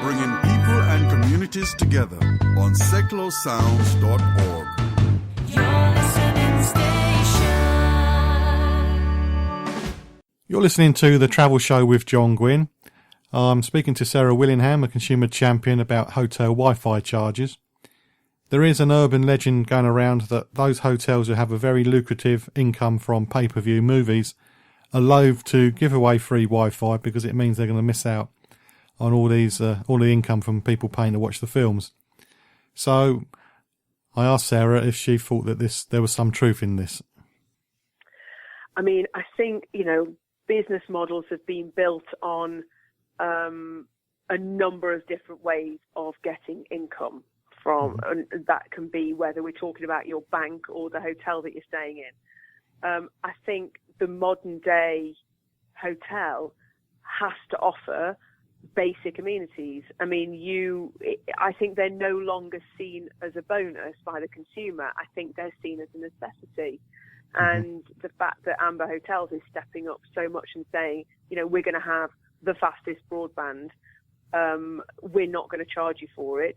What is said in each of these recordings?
Bringing people and communities together on seclosounds.org. You're listening to The Travel Show with John Guinn. I'm speaking to Sarah Willingham, a consumer champion, about hotel Wi-Fi charges. There is an urban legend going around that those hotels who have a very lucrative income from pay-per-view movies are loath to give away free Wi-Fi because it means they're going to miss out on all the income from people paying to watch the films. So I asked Sarah if she thought that there was some truth in this. I mean, I think, business models have been built on a number of different ways of getting income from, and that can be whether we're talking about your bank or the hotel that you're staying in. I think the modern day hotel has to offer basic amenities. I mean, I think they're no longer seen as a bonus by the consumer. I think they're seen as a necessity. And the fact that Amber Hotels is stepping up so much and saying, we're going to have the fastest broadband, we're not going to charge you for it.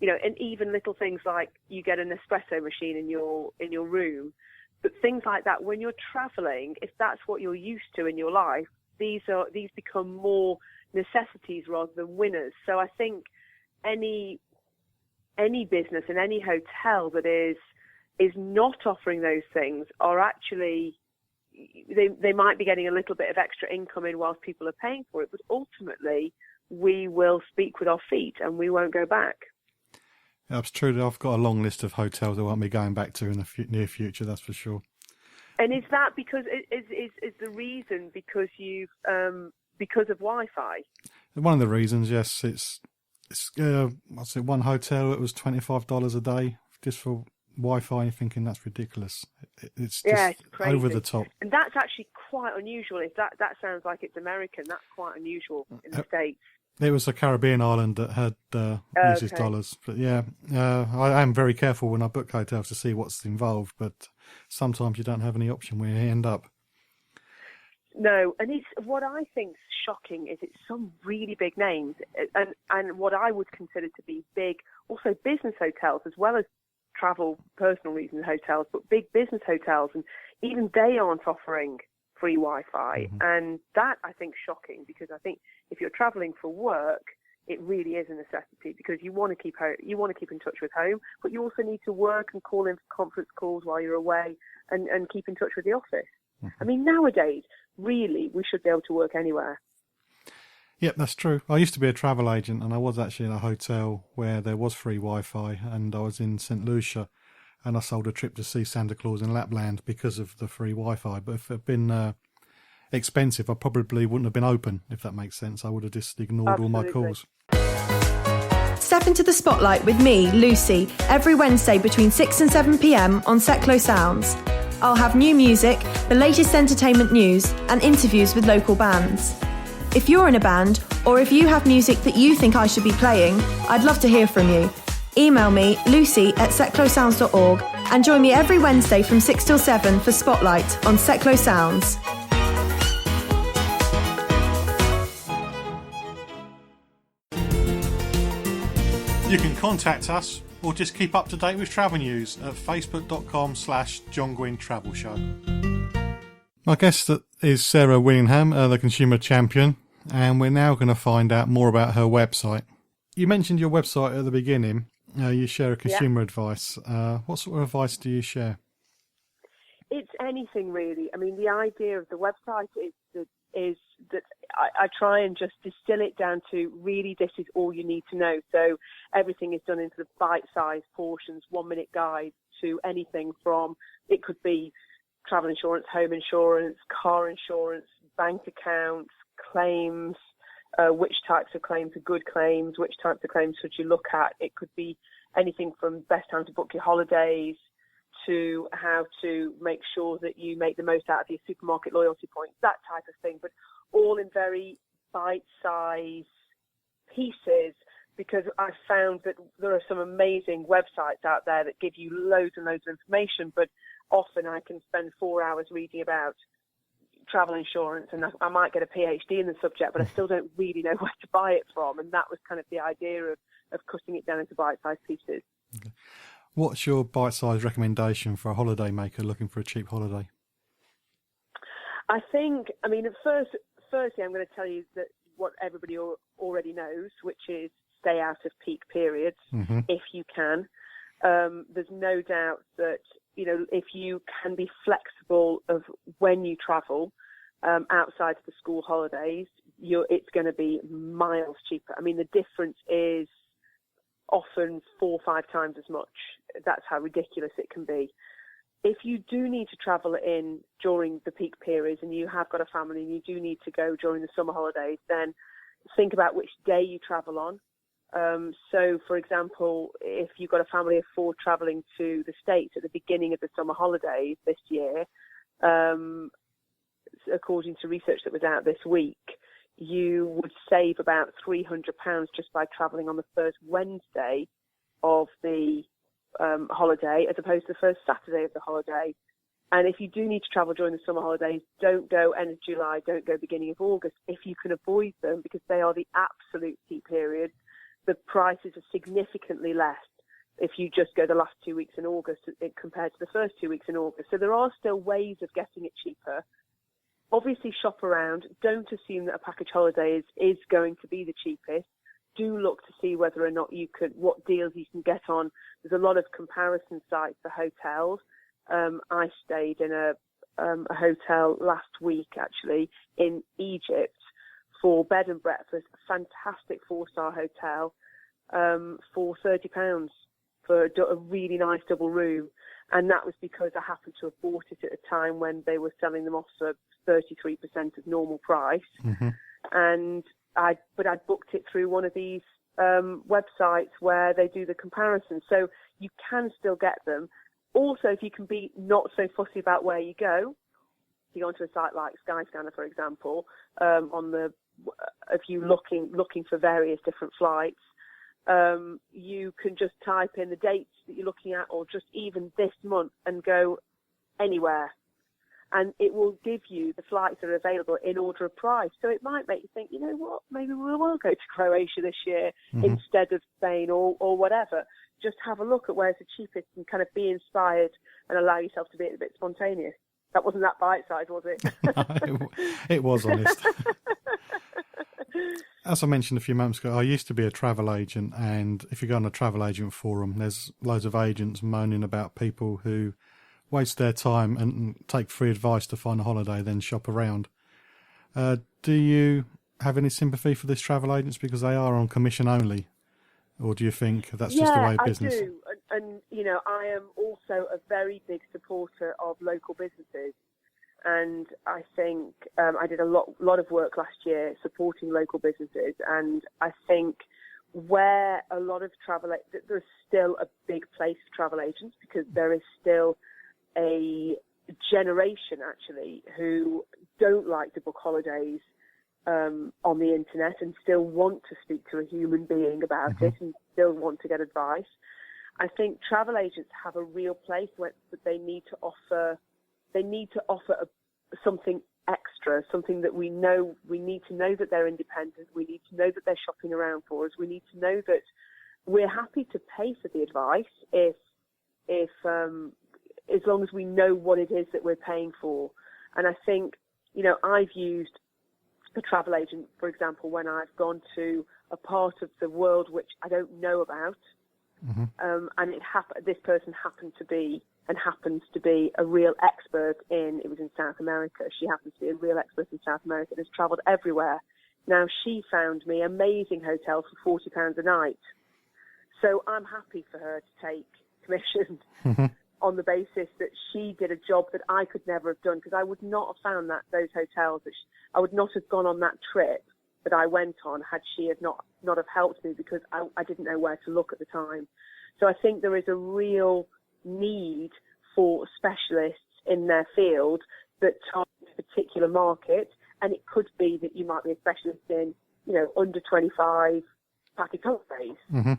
And even little things like you get an espresso machine in your room, but things like that, when you're traveling, if that's what you're used to in your life, these become more necessities rather than winners. So I think any business and any hotel that is not offering those things are actually, they might be getting a little bit of extra income in whilst people are paying for it, but ultimately we will speak with our feet and we won't go back. That's true. I've got a long list of hotels I won't be going back to in the near future, that's for sure. And is that because is the reason because of Wi-Fi? One of the reasons, yes. It's one hotel, it was $25 a day just for Wi-Fi. You're thinking that's ridiculous. It's just crazy. Over the top. And that's actually quite unusual. If that sounds like it's American, that's quite unusual in the States. It was a Caribbean island that had uses dollars. But I am very careful when I book hotels to see what's involved, but sometimes you don't have any option where you end up. No, and what I think's shocking is it's some really big names, and what I would consider to be big, also business hotels as well as travel, personal reason hotels, but big business hotels, and even they aren't offering free Wi-Fi. And that I think is shocking, because I think if you're traveling for work, it really is a necessity, because you want to keep in touch with home, but you also need to work and call in conference calls while you're away and keep in touch with the office. I mean, nowadays, really, we should be able to work anywhere. Yep, that's true. I used to be a travel agent, and I was actually in a hotel where there was free Wi-Fi, and I was in St. Lucia, and I sold a trip to see Santa Claus in Lapland because of the free Wi-Fi. But if it had been expensive, I probably wouldn't have been open, if that makes sense. I would have just ignored all my calls. Step into the spotlight with me, Lucy, every Wednesday between 6 and 7 p.m. on Seclo Sounds. I'll have new music, the latest entertainment news, and interviews with local bands. If you're in a band, or if you have music that you think I should be playing, I'd love to hear from you. Email me, lucy@seclosounds.org, and join me every Wednesday from 6 till 7 for Spotlight on Seclo Sounds. You can contact us or just keep up to date with travel news at facebook.com/John Guinn Travel Show. My guest is Sarah Willingham, the consumer champion, and we're now going to find out more about her website. You mentioned your website at the beginning. You share a consumer advice. What sort of advice do you share? It's anything, really. I mean, the idea of the website is that I try and just distill it down to really this is all you need to know. So everything is done into the bite-sized portions, 1-minute guide to anything from, it could be travel insurance, home insurance, car insurance, bank accounts, claims, which types of claims are good claims, which types of claims should you look at. It could be anything from best time to book your holidays to how to make sure that you make the most out of your supermarket loyalty points, that type of thing, but all in very bite-sized pieces, because I've found that there are some amazing websites out there that give you loads and loads of information, but often I can spend 4 hours reading about travel insurance, and I might get a PhD in the subject, but I still don't really know where to buy it from. And that was kind of the idea of cutting it down into bite-sized pieces. Okay. What's your bite-sized recommendation for a holiday maker looking for a cheap holiday? Firstly, I'm going to tell you that what everybody already knows, which is stay out of peak periods if you can. There's no doubt that, if you can be flexible of when you travel outside of the school holidays, it's going to be miles cheaper. I mean, the difference is often 4 or 5 times as much. That's how ridiculous it can be. If you do need to travel in during the peak periods and you have got a family and you do need to go during the summer holidays, then think about which day you travel on. So, for example, if you've got a family of 4 travelling to the States at the beginning of the summer holidays this year, according to research that was out this week, you would save about £300 just by travelling on the first Wednesday of the holiday as opposed to the first Saturday of the holiday. And if you do need to travel during the summer holidays, don't go end of July, don't go beginning of August if you can avoid them, because they are the absolute peak periods. The prices are significantly less if you just go the last 2 weeks in August compared to the first 2 weeks in August. So there are still ways of getting it cheaper. Obviously, shop around. Don't assume that a package holiday is going to be the cheapest. Do look to see whether or not what deals you can get on. There's a lot of comparison sites for hotels. I stayed in a hotel last week, actually, in Egypt for bed and breakfast, a fantastic 4-star hotel, for £30 for a really nice double room. And that was because I happened to have bought it at a time when they were selling them off for 33% of normal price. And I'd booked it through one of these websites where they do the comparison. So you can still get them. Also, if you can be not so fussy about where you go, if you go onto a site like Skyscanner, for example, if you're looking for various different flights, you can just type in the dates that you're looking at, or just even this month, and go anywhere. And it will give you the flights that are available in order of price. So it might make you think, you know what, maybe we will go to Croatia this year instead of Spain or whatever. Just have a look at where's the cheapest and kind of be inspired and allow yourself to be a bit spontaneous. That wasn't that bite-sized, was it? No, it was honest. As I mentioned a few moments ago, I used to be a travel agent, and if you go on a travel agent forum, there's loads of agents moaning about people who waste their time and take free advice to find a holiday, then shop around. Do you have any sympathy for these travel agents because they are on commission only? Or do you think that's just the way of business? Yeah, I do. And, I am also a very big supporter of local businesses. And I think I did a lot of work last year supporting local businesses. And I think where a lot of there's still a big place for travel agents, because there is still a generation, actually, who don't like to book holidays on the internet and still want to speak to a human being about it and still want to get advice. I think travel agents have a real place where they need to offer. They need to offer something extra, something that we know. We need to know that they're independent. We need to know that they're shopping around for us. We need to know that we're happy to pay for the advice if as long as we know what it is that we're paying for. And I think, I've used a travel agent, for example, when I've gone to a part of the world which I don't know about, and this person happens to be a real expert it was in South America. She happens to be a real expert in South America and has travelled everywhere. Now, she found me amazing hotels for £40 a night. So I'm happy for her to take commission on the basis that she did a job that I could never have done, because I would not have found those hotels. I would not have gone on that trip that I went on had she not have helped me, because I didn't know where to look at the time. So I think there is a real need for specialists in their field that target a particular market, and it could be that you might be a specialist in, under 25 package holidays.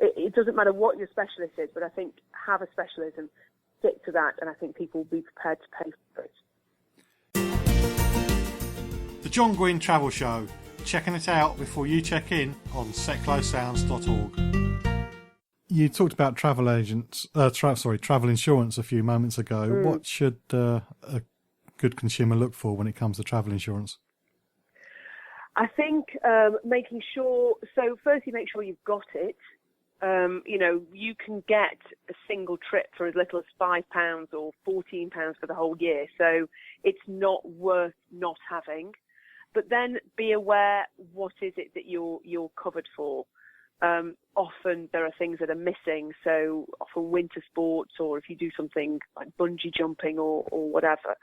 It doesn't matter what your specialist is, but I think have a specialism, stick to that, and I think people will be prepared to pay for it. John Guinn Travel Show. Checking it out before you check in on seclosounds.org. You talked about travel insurance a few moments ago. What should a good consumer look for when it comes to travel insurance? I think making sure, so firstly make sure you've got it. You can get a single trip for as little as £5 or £14 for the whole year. So it's not worth not having. But then be aware, what is it that you're covered for? Often there are things that are missing. So often winter sports, or if you do something like bungee jumping or whatever,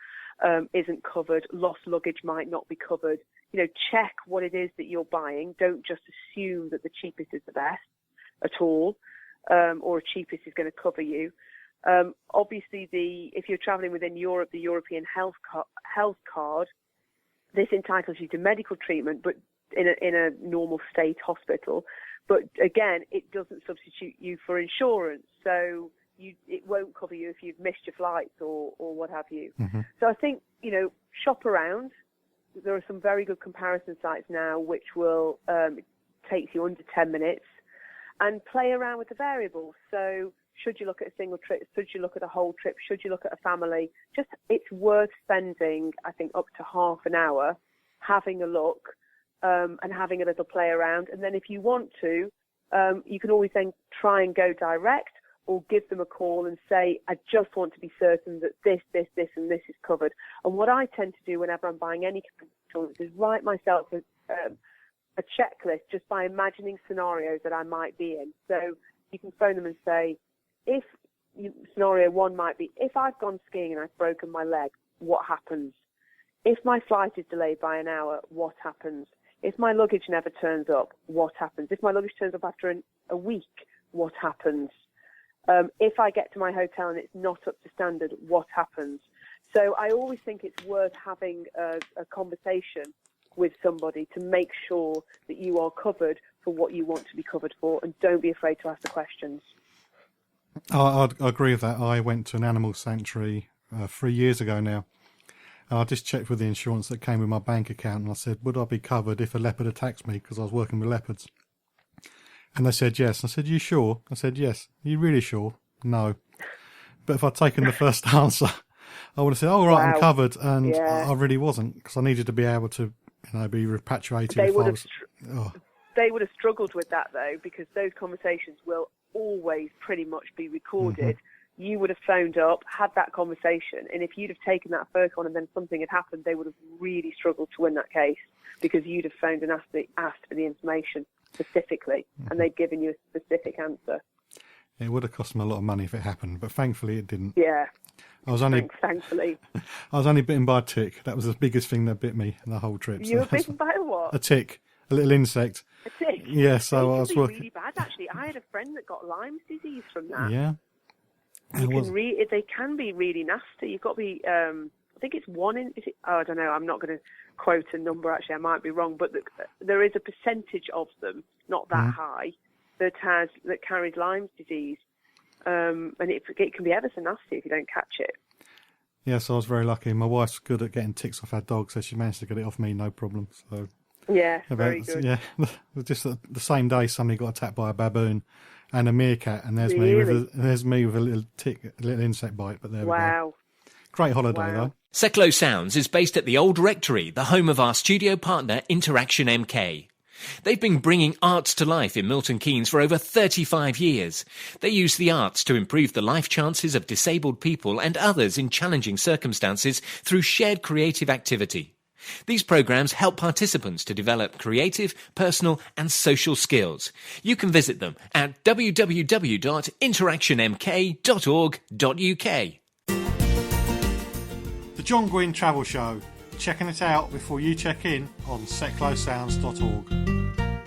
isn't covered. Lost luggage might not be covered. Check what it is that you're buying. Don't just assume that the cheapest is the best at all, or cheapest is going to cover you. Obviously, if you're traveling within Europe, the European health card, this entitles you to medical treatment, but in a normal state hospital. But again, it doesn't substitute you for insurance, so it won't cover you if you've missed your flights or what have you. Mm-hmm. So I think shop around. There are some very good comparison sites now which will take you under 10 minutes, and play around with the variables. So should you look at a single trip? Should you look at a whole trip? Should you look at a family? It's worth spending, I think, up to half an hour having a look and having a little play around. And then if you want to, you can always then try and go direct, or give them a call and say, I just want to be certain that this, and this is covered. And what I tend to do whenever I'm buying any kind of insurance is write myself a checklist just by imagining scenarios that I might be in. So you can phone them and say, scenario one might be, if I've gone skiing and I've broken my leg, what happens? If my flight is delayed by an hour, what happens? If my luggage never turns up, what happens? If my luggage turns up after a week, what happens? If I get to my hotel and it's not up to standard, what happens? So I always think it's worth having a conversation with somebody to make sure that you are covered for what you want to be covered for, and don't be afraid to ask the questions. I agree with that. I went to an animal sanctuary 3 years ago now. And I just checked with the insurance that came with my bank account, and I said, would I be covered if a leopard attacks me? Because I was working with leopards. And they said yes. I said, you sure? I said, yes. Are you really sure? No. But if I'd taken the first answer, I would have said, oh, right, wow. I'm covered. And I really wasn't, because I needed to be able to be repatriated. They would have struggled with that, though, because those conversations will always pretty much be recorded. Mm-hmm. You would have phoned up, had that conversation, and if you'd have taken that first one and then something had happened, they would have really struggled to win that case, because you'd have phoned and asked for the information specifically, and they'd given you a specific answer. It would have cost them a lot of money if it happened, but thankfully it didn't. Yeah. Thankfully. I was only bitten by a tick. That was the biggest thing that bit me in the whole trip. You were bitten by a what? A tick. A little insect. A tick? Yeah, so I was working. Really bad, actually. I had a friend that got Lyme's disease from that. Yeah. They can be really nasty. You've got to be, I think it's I don't know, I'm not going to quote a number, actually, I might be wrong, but there is a percentage of them, not that high, that carries Lyme's disease. And it can be ever so nasty if you don't catch it. Yes, I was very lucky. My wife's good at getting ticks off our dog, so she managed to get it off me, no problem. So yeah, very good. Yeah, just the same day somebody got attacked by a baboon and a meerkat, and there's me with a little tick, a little insect bite. But there we go. Great holiday though. Seclo Sounds is based at the Old Rectory, the home of our studio partner Interaction MK. They've been bringing arts to life in Milton Keynes for over 35 years. They use the arts to improve the life chances of disabled people and others in challenging circumstances through shared creative activity. These programs help participants to develop creative, personal and social skills. You can visit them at www.interactionmk.org.uk. The John Guinn Travel Show. Checking it out before you check in on seclosounds.org.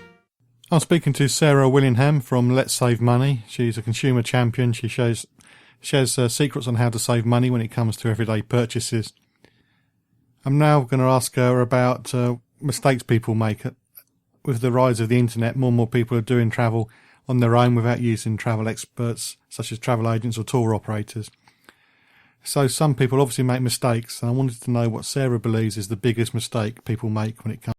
I'm speaking to Sarah Willingham from Let's Save Money. She's a consumer champion. She shares secrets on how to save money when it comes to everyday purchases. I'm now going to ask her about mistakes people make. With the rise of the internet, more and more people are doing travel on their own without using travel experts such as travel agents or tour operators. So some people obviously make mistakes, and I wanted to know what Sarah believes is the biggest mistake people make when it comes